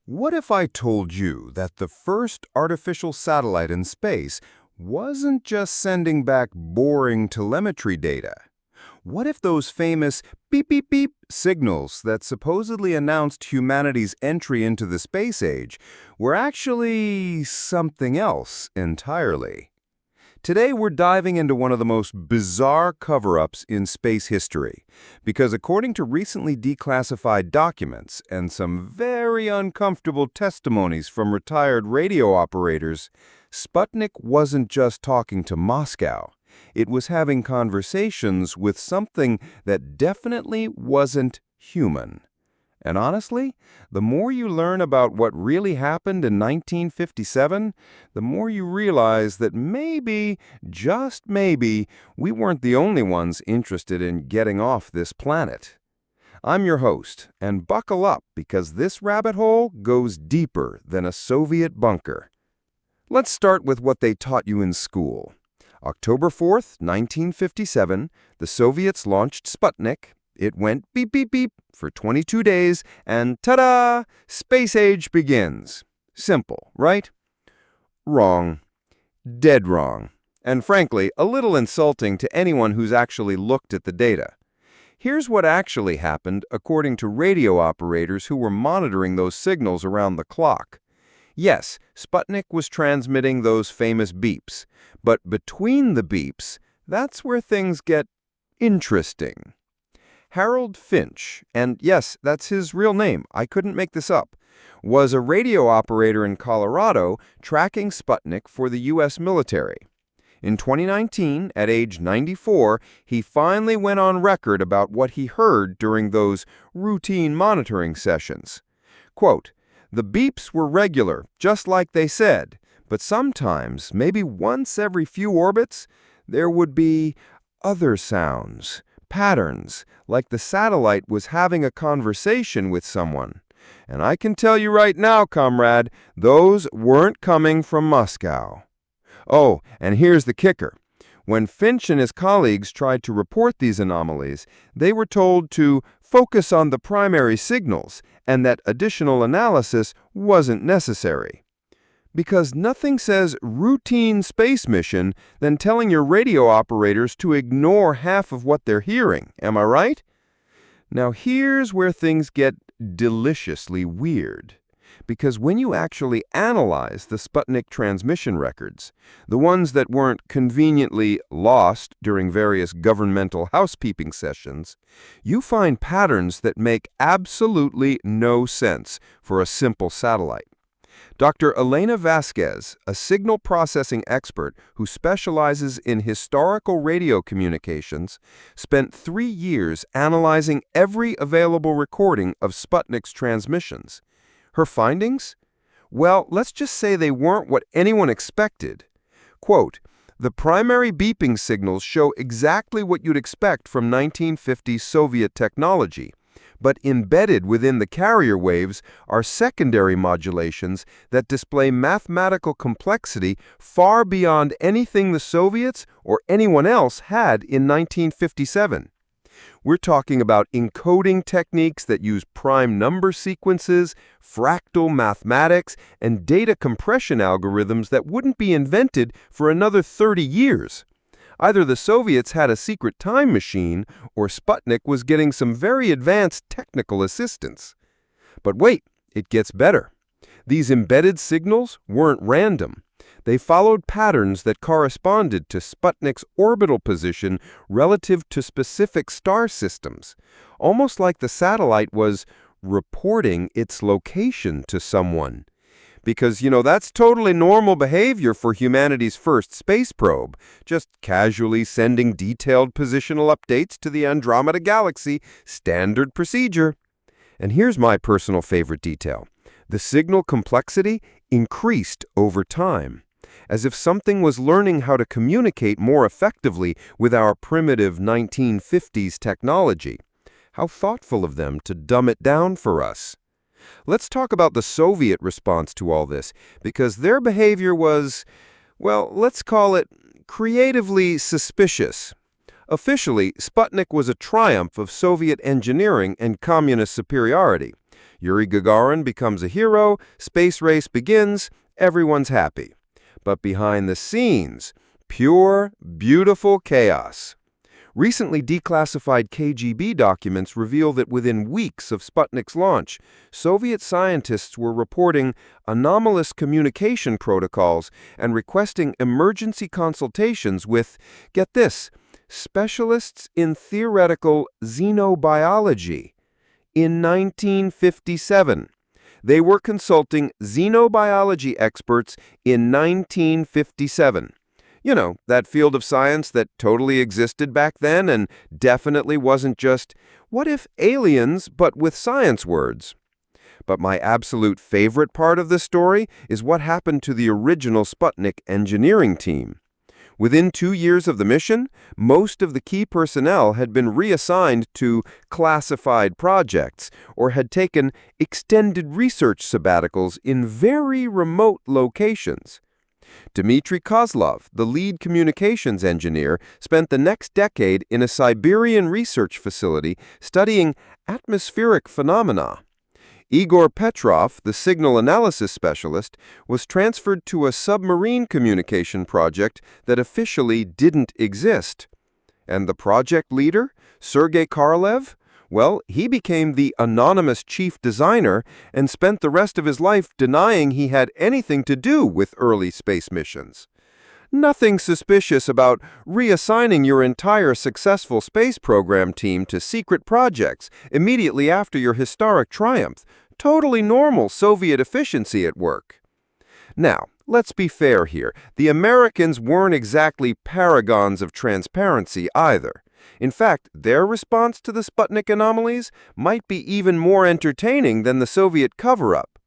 What if I told you that the first artificial satellite in space wasn't just sending back boring telemetry data? What if those famous beep beep beep signals that supposedly announced humanity's entry into the space age were actually something else entirely? Today, we're diving into one of the most bizarre cover-ups in space history, because according to recently declassified documents and some very uncomfortable testimonies from retired radio operators, Sputnik wasn't just talking to Moscow. It was having conversations with something that definitely wasn't human. And honestly, the more you learn about what really happened in 1957, the more you realize that maybe, just maybe, we weren't the only ones interested in getting off this planet. I'm your host, and buckle up because this rabbit hole goes deeper than a Soviet bunker. Let's start with what they taught you in school. October 4th, 1957, the Soviets launched Sputnik. It went beep, beep, beep for 22 days, and ta-da! Space age begins. Simple, right? Wrong. Dead wrong. And frankly, a little insulting to anyone who's actually looked at the data. Here's what actually happened according to radio operators who were monitoring those signals around the clock. Yes, Sputnik was transmitting those famous beeps, but between the beeps, that's where things get interesting. Harold Finch, and yes, that's his real name, I couldn't make this up, was a radio operator in Colorado tracking Sputnik for the U.S. military. In 2019, at age 94, he finally went on record about what he heard during those routine monitoring sessions. Quote, "The beeps were regular, just like they said, but sometimes, maybe once every few orbits, there would be other sounds. Patterns, like the satellite was having a conversation with someone. And I can tell you right now, comrade, those weren't coming from Moscow." Oh, and here's the kicker. When Finch and his colleagues tried to report these anomalies, they were told to focus on the primary signals and that additional analysis wasn't necessary. Because nothing says routine space mission than telling your radio operators to ignore half of what they're hearing, am I right? Now here's where things get deliciously weird. Because when you actually analyze the Sputnik transmission records, the ones that weren't conveniently lost during various governmental housekeeping sessions, you find patterns that make absolutely no sense for a simple satellite. Dr. Elena Vasquez, a signal processing expert who specializes in historical radio communications, spent 3 years analyzing every available recording of Sputnik's transmissions. Her findings? Well, let's just say they weren't what anyone expected. Quote, "The primary beeping signals show exactly what you'd expect from 1950s Soviet technology. But embedded within the carrier waves are secondary modulations that display mathematical complexity far beyond anything the Soviets or anyone else had in 1957. We're talking about encoding techniques that use prime number sequences, fractal mathematics, and data compression algorithms that wouldn't be invented for another 30 years. Either the Soviets had a secret time machine, or Sputnik was getting some very advanced technical assistance. But wait, it gets better. These embedded signals weren't random. They followed patterns that corresponded to Sputnik's orbital position relative to specific star systems, almost like the satellite was reporting its location to someone. Because, that's totally normal behavior for humanity's first space probe, just casually sending detailed positional updates to the Andromeda Galaxy, standard procedure. And here's my personal favorite detail. The signal complexity increased over time, as if something was learning how to communicate more effectively with our primitive 1950s technology. How thoughtful of them to dumb it down for us. Let's talk about the Soviet response to all this, because their behavior was, well, let's call it creatively suspicious. Officially, Sputnik was a triumph of Soviet engineering and communist superiority. Yuri Gagarin becomes a hero, space race begins, everyone's happy. But behind the scenes, pure, beautiful chaos. Recently declassified KGB documents reveal that within weeks of Sputnik's launch, Soviet scientists were reporting anomalous communication protocols and requesting emergency consultations with, get this, specialists in theoretical xenobiology. In 1957, they were consulting xenobiology experts in 1957. You know, that field of science that totally existed back then and definitely wasn't just, what if aliens, but with science words? But my absolute favorite part of this story is what happened to the original Sputnik engineering team. Within 2 years of the mission, most of the key personnel had been reassigned to classified projects or had taken extended research sabbaticals in very remote locations. Dmitry Kozlov, the lead communications engineer, spent the next decade in a Siberian research facility studying atmospheric phenomena. Igor Petrov, the signal analysis specialist, was transferred to a submarine communication project that officially didn't exist. And the project leader, Sergei Korolev? Well, he became the anonymous chief designer and spent the rest of his life denying he had anything to do with early space missions. Nothing suspicious about reassigning your entire successful space program team to secret projects immediately after your historic triumph. Totally normal Soviet efficiency at work. Now, let's be fair here. The Americans weren't exactly paragons of transparency either. In fact, their response to the Sputnik anomalies might be even more entertaining than the Soviet cover-up.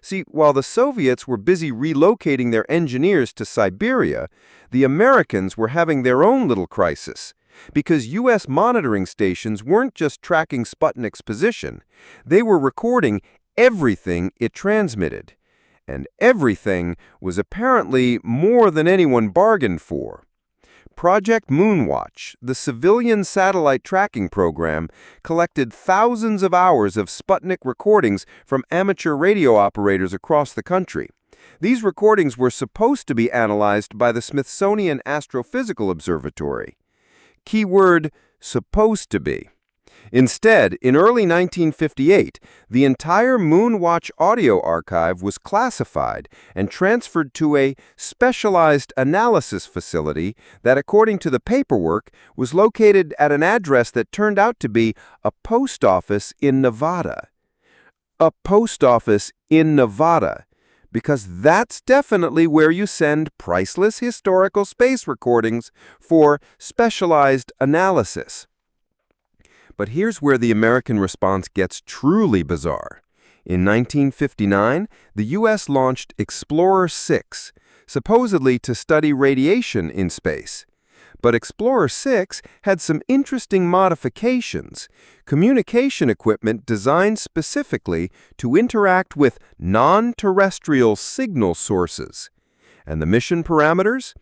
See, while the Soviets were busy relocating their engineers to Siberia, the Americans were having their own little crisis. Because U.S. monitoring stations weren't just tracking Sputnik's position, they were recording everything it transmitted. And everything was apparently more than anyone bargained for. Project Moonwatch, the civilian satellite tracking program, collected thousands of hours of Sputnik recordings from amateur radio operators across the country. These recordings were supposed to be analyzed by the Smithsonian Astrophysical Observatory. Keyword, supposed to be. Instead, in early 1958, the entire Moonwatch audio archive was classified and transferred to a specialized analysis facility that, according to the paperwork, was located at an address that turned out to be a post office in Nevada. A post office in Nevada, because that's definitely where you send priceless historical space recordings for specialized analysis. But here's where the American response gets truly bizarre. In 1959, the U.S. launched Explorer 6, supposedly to study radiation in space. But Explorer 6 had some interesting modifications, communication equipment designed specifically to interact with non-terrestrial signal sources. And the mission parameters?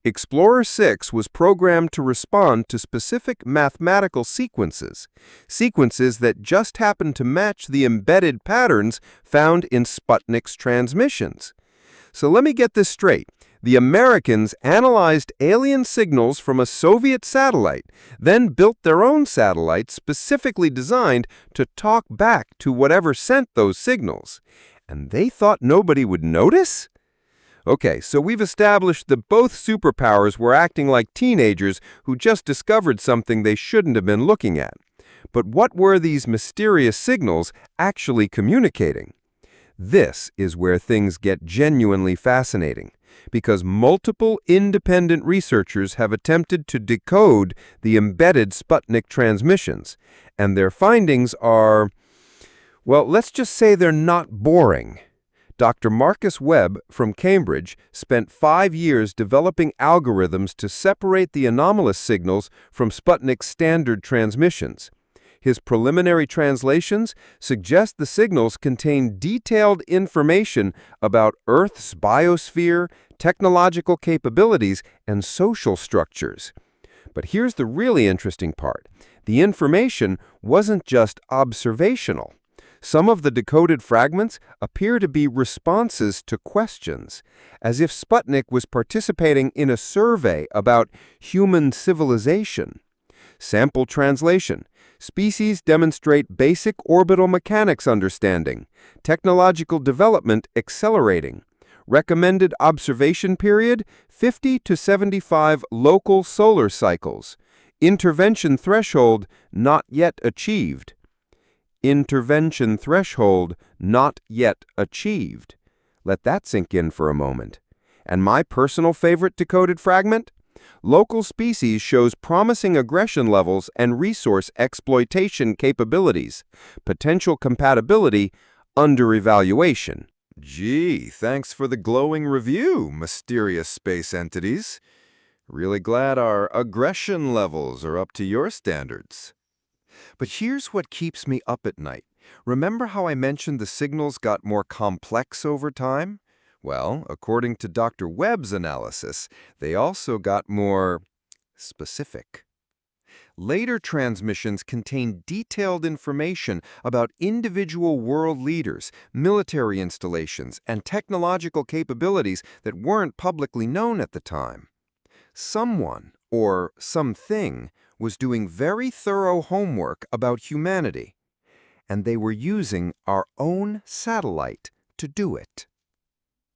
Explorer 6 was programmed to respond to specific mathematical sequences that just happened to match the embedded patterns found in Sputnik's transmissions. So let me get this straight. The Americans analyzed alien signals from a Soviet satellite, then built their own satellite specifically designed to talk back to whatever sent those signals. And they thought nobody would notice? Okay, so we've established that both superpowers were acting like teenagers who just discovered something they shouldn't have been looking at. But what were these mysterious signals actually communicating? This is where things get genuinely fascinating, because multiple independent researchers have attempted to decode the embedded Sputnik transmissions, and their findings are, well, let's just say they're not boring. Dr. Marcus Webb from Cambridge spent 5 years developing algorithms to separate the anomalous signals from Sputnik's standard transmissions. His preliminary translations suggest the signals contain detailed information about Earth's biosphere, technological capabilities, and social structures. But here's the really interesting part. The information wasn't just observational. Some of the decoded fragments appear to be responses to questions, as if Sputnik was participating in a survey about human civilization. Sample translation. Species demonstrate basic orbital mechanics understanding. Technological development accelerating. Recommended observation period, 50 to 75 local solar cycles. Intervention threshold not yet achieved. Intervention threshold not yet achieved. Let that sink in for a moment. And my personal favorite decoded fragment? Local species shows promising aggression levels and resource exploitation capabilities. Potential compatibility under evaluation. Gee, thanks for the glowing review, mysterious space entities. Really glad our aggression levels are up to your standards. But here's what keeps me up at night. Remember how I mentioned the signals got more complex over time? Well, according to Dr. Webb's analysis, they also got more specific. Later transmissions contain detailed information about individual world leaders, military installations, and technological capabilities that weren't publicly known at the time. Someone, or something, was doing very thorough homework about humanity, and they were using our own satellite to do it.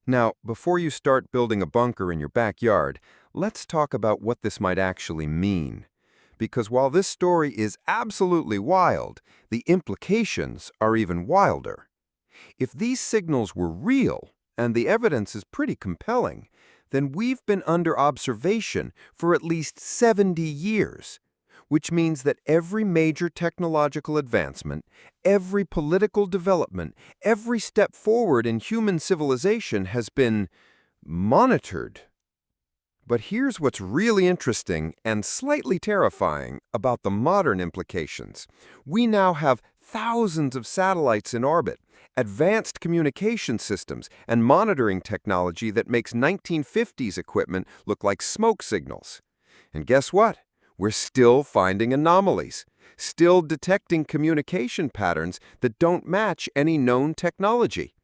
Now, before you start building a bunker in your backyard, let's talk about what this might actually mean. Because while this story is absolutely wild, the implications are even wilder. If these signals were real, and the evidence is pretty compelling, then we've been under observation for at least 70 years, which means that every major technological advancement, every political development, every step forward in human civilization has been monitored. But here's what's really interesting and slightly terrifying about the modern implications. We now have thousands of satellites in orbit, advanced communication systems, and monitoring technology that makes 1950s equipment look like smoke signals. And guess what? We're still finding anomalies, still detecting communication patterns that don't match any known technology,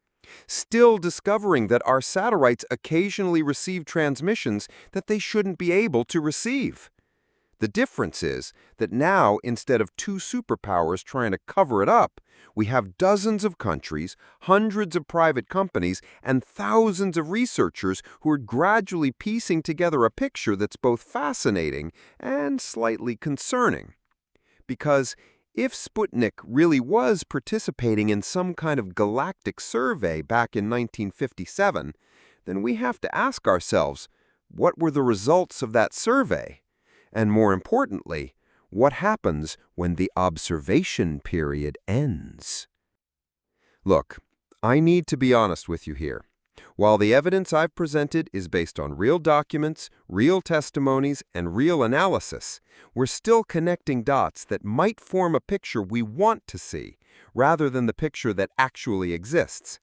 still discovering that our satellites occasionally receive transmissions that they shouldn't be able to receive. The difference is that now, instead of two superpowers trying to cover it up, we have dozens of countries, hundreds of private companies, and thousands of researchers who are gradually piecing together a picture that's both fascinating and slightly concerning. Because if Sputnik really was participating in some kind of galactic survey back in 1957, then we have to ask ourselves, what were the results of that survey? And more importantly, what happens when the observation period ends? Look, I need to be honest with you here. While the evidence I've presented is based on real documents, real testimonies, and real analysis, we're still connecting dots that might form a picture we want to see, rather than the picture that actually exists.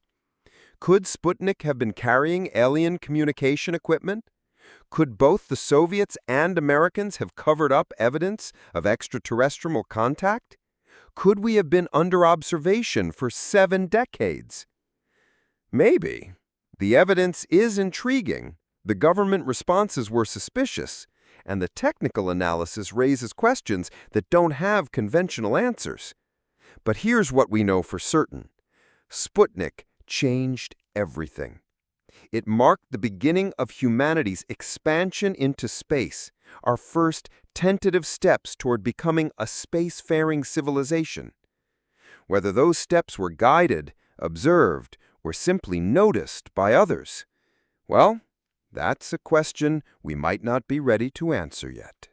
Could Sputnik have been carrying alien communication equipment? Could both the Soviets and Americans have covered up evidence of extraterrestrial contact? Could we have been under observation for 7 decades? Maybe. The evidence is intriguing, the government responses were suspicious, and the technical analysis raises questions that don't have conventional answers. But here's what we know for certain. Sputnik changed everything. It marked the beginning of humanity's expansion into space, our first tentative steps toward becoming a spacefaring civilization. Whether those steps were guided, observed, or simply noticed by others, well, that's a question we might not be ready to answer yet.